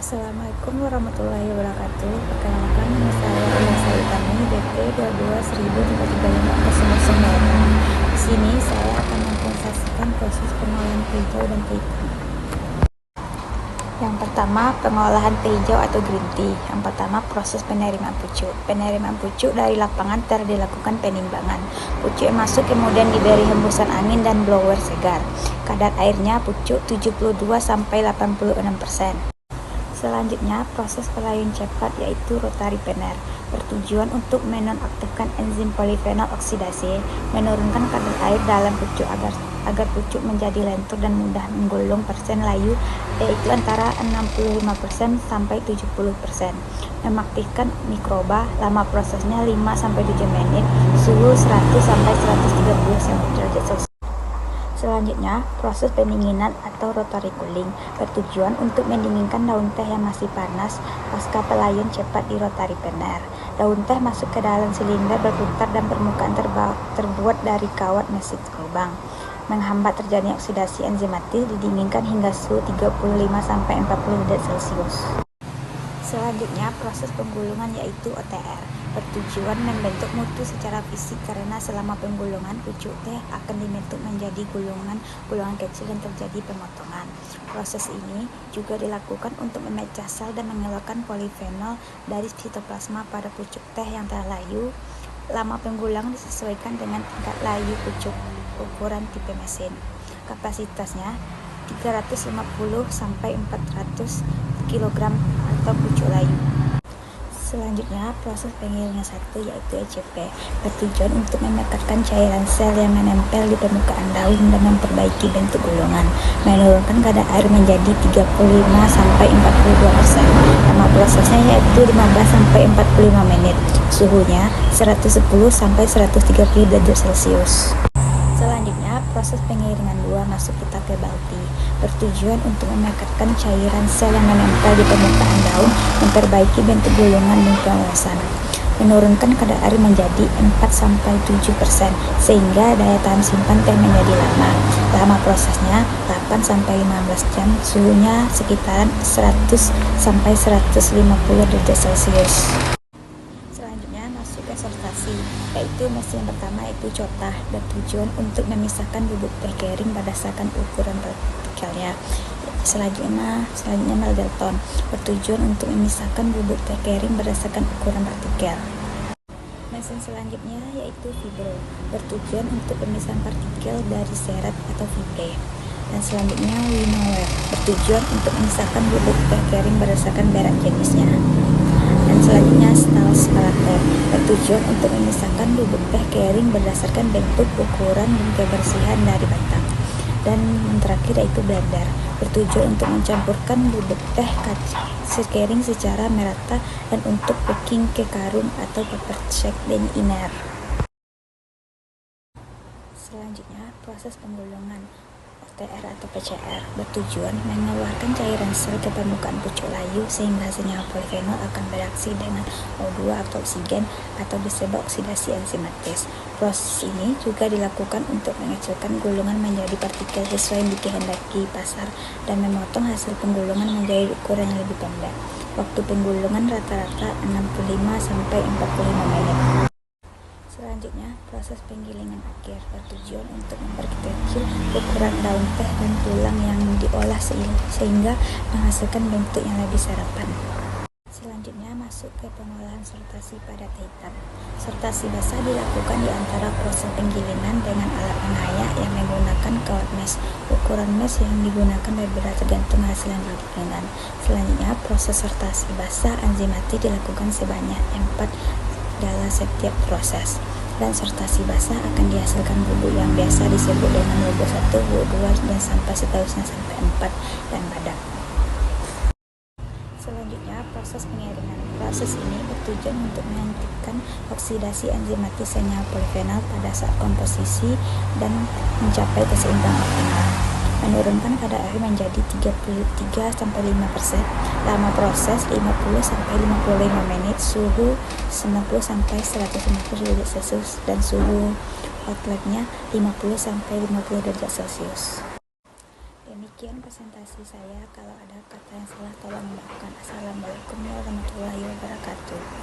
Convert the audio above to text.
Assalamualaikum warahmatullahi wabarakatuh. Perkenalkan, nama saya Ulas Saitami, BP 22.335.008. Di sini saya akan mempresentasikan proses pengolahan teh hijau dan teh hitam. Yang pertama, pengolahan teh hijau atau green tea. Yang pertama, proses penerimaan pucuk. Penerimaan pucuk dari lapangan dilakukan penimbangan. Pucuk yang masuk kemudian diberi hembusan angin dan blower segar. Kadar airnya pucuk 72-86%. Selanjutnya, proses pelayun cepat yaitu rotary penner bertujuan untuk menonaktifkan enzim polifenol oksidasi, menurunkan kadar air dalam pucuk agar pucuk menjadi lentur dan mudah menggulung. Persen layu yaitu antara 65% sampai 70%. Memaktifkan mikroba, lama prosesnya 5-7 menit, suhu 100 sampai 130 derajat Celcius. Selanjutnya, proses pendinginan atau rotary cooling bertujuan untuk mendinginkan daun teh yang masih panas pasca pelayun cepat di rotary penner. Daun teh masuk ke dalam silinder berputar dan permukaan terbuat dari kawat mesin lubang. Menghambat terjadinya oksidasi enzimatis, didinginkan hingga suhu 35-40 derajat Celcius. Selanjutnya, proses penggulungan yaitu OTR bertujuan membentuk mutu secara fisik karena selama penggulungan pucuk teh akan dibentuk menjadi gulungan kecil dan terjadi pemotongan. Proses ini juga dilakukan untuk memecah sel dan mengeluarkan polifenol dari sitoplasma pada pucuk teh yang telah layu. Lama penggulangan disesuaikan dengan tingkat layu pucuk. Ukuran tipe mesin. Kapasitasnya 350 sampai 400 kg atau pucuk layu. Selanjutnya, proses penggilingan satu yaitu ECP bertujuan untuk memekatkan cairan sel yang menempel di permukaan daun dan memperbaiki bentuk gulungan, menurunkan kadar air menjadi 35-42%. Lama prosesnya yaitu 15-45 menit, suhunya 110-130 derajat Celcius. Selanjutnya, proses pengiringan 2 masuk kita ke balti bertujuan untuk memekatkan cairan sel yang menempel di permukaan daun, memperbaiki bentuk gulungan dan pengawasan, menurunkan kadar air menjadi 4-7% sehingga daya tahan simpan teh menjadi lama. Lama prosesnya 8-15 jam, suhunya sekitaran 100-150 derajat Celcius. Masuk ke sortasi, yaitu mesin pertama yaitu cotah bertujuan untuk memisahkan bubuk teh kering berdasarkan ukuran partikelnya. Selanjutnya Meldelton bertujuan untuk memisahkan bubuk teh kering berdasarkan ukuran partikel. Mesin selanjutnya yaitu Vibro bertujuan untuk pemisahan partikel dari serat atau fibre. Dan selanjutnya Winnower bertujuan untuk memisahkan bubuk teh kering berdasarkan berat jenisnya. Dan selanjutnya Stahlspalte bertujuan untuk memisahkan bubuk teh kering berdasarkan bentuk, ukuran, dan kebersihan dari batang. Dan yang terakhir yaitu blender bertujuan untuk mencampurkan bubuk teh kering secara merata dan untuk packing ke karung atau paper check dan inner. Selanjutnya, proses penggulungan OTR atau PCR bertujuan mengeluarkan cairan sel ke permukaan pucuk layu sehingga senyawa polifenol akan bereaksi dengan O2 atau oksigen atau disebut oksidasi enzimatis. Proses ini juga dilakukan untuk mengecilkan gulungan menjadi partikel sesuai yang dikehendaki pasar dan memotong hasil penggulungan menjadi ukuran yang lebih pendek. Waktu penggulungan rata-rata 65-45 menit. Selanjutnya, proses penggilingan akhir bertujuan untuk memperkecil ukuran daun teh dan tulang yang diolah sehingga menghasilkan bentuk yang lebih serapan. Selanjutnya, masuk ke pengolahan sortasi pada teh hitam. Sortasi basah dilakukan di antara proses penggilingan dengan alat pengayak yang menggunakan kawat mesh. Ukuran mesh yang digunakan berbeda tergantung hasil yang didinginkan. Selanjutnya, proses sortasi basah enzimatis dilakukan sebanyak 4 dalam setiap proses, dan sortasi basah akan dihasilkan bubuk yang biasa disebut dengan bubuk 1, bubuk 2, dan sampai seterusnya sampai 4 dan badak. Selanjutnya, proses pengiringan. Proses ini bertujuan untuk menghentikan oksidasi enzimatis senyawa polifenol pada saat komposisi dan mencapai keseimbangan optimal. Menurunkan kadar air menjadi 33-5%. Lama proses 50-55 menit, suhu 90-150 derajat Celcius dan suhu outletnya 50-50 derajat Celcius. Sekian presentasi saya. Kalau ada kata yang salah tolong maafkan. Assalamualaikum warahmatullahi wabarakatuh.